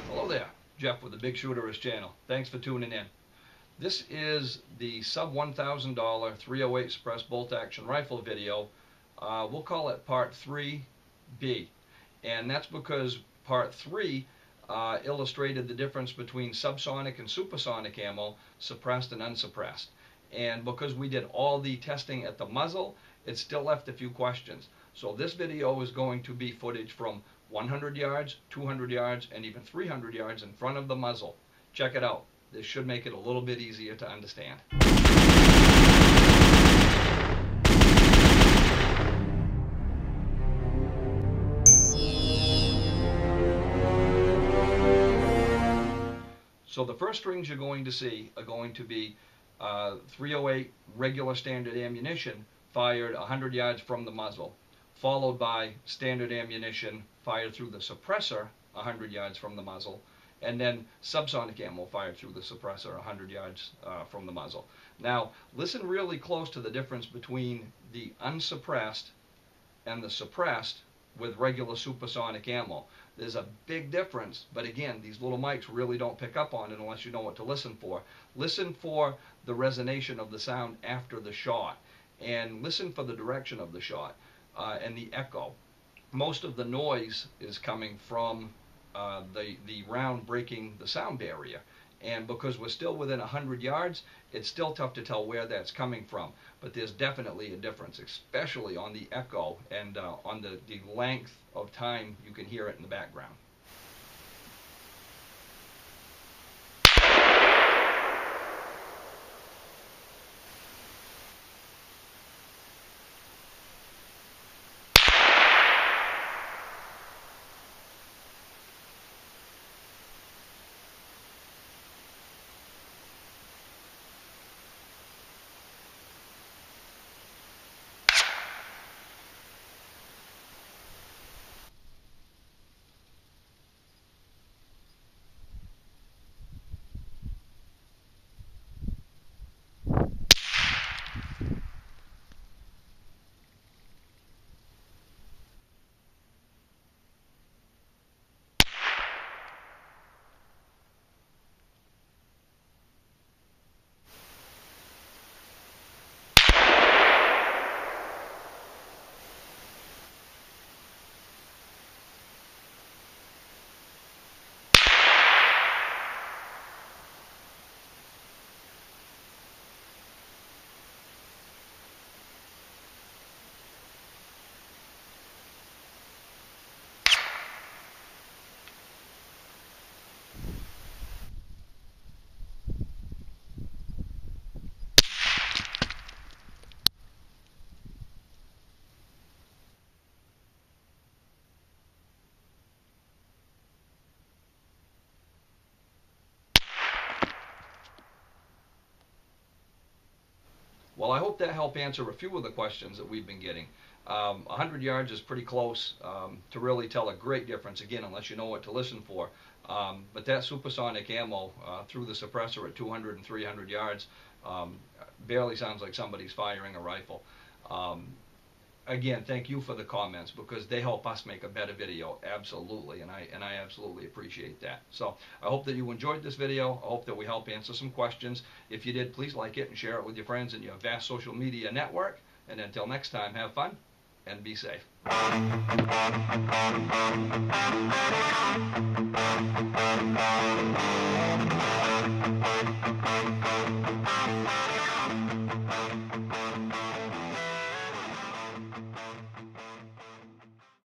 Hello there, Jeff with the Bigshooterist channel. Thanks for tuning in. This is the sub $1,000 308 suppressed bolt action rifle video. We'll call it part 3B, and that's because part 3 illustrated the difference between subsonic and supersonic ammo, suppressed and unsuppressed. And because we did all the testing at the muzzle, it still left a few questions. So this video is going to be footage from 100 yards, 200 yards, and even 300 yards in front of the muzzle. Check it out. This should make it a little bit easier to understand. So the first strings you're going to see are going to be 308 regular standard ammunition fired 100 yards from the muzzle, followed by standard ammunition fired through the suppressor 100 yards from the muzzle, and then subsonic ammo fired through the suppressor 100 yards from the muzzle. Now, listen really close to the difference between the unsuppressed and the suppressed with regular supersonic ammo. There's a big difference, but again, these little mics really don't pick up on it unless you know what to listen for. Listen for the resonation of the sound after the shot, and listen for the direction of the shot and the echo. Most of the noise is coming from the round breaking the sound barrier, and because we're still within 100 yards, it's still tough to tell where that's coming from. But there's definitely a difference, especially on the echo and on the length of time you can hear it in the background. Well, I hope that helped answer a few of the questions that we've been getting. 100 yards is pretty close to really tell a great difference, again, unless you know what to listen for. But that supersonic ammo through the suppressor at 200 and 300 yards barely sounds like somebody's firing a rifle. Again, thank you for the comments, because they help us make a better video, absolutely, and I absolutely appreciate that. So I hope that you enjoyed this video. I hope that we help answer some questions. If you did, please like it and share it with your friends in your vast social media network. And until next time, have fun and be safe.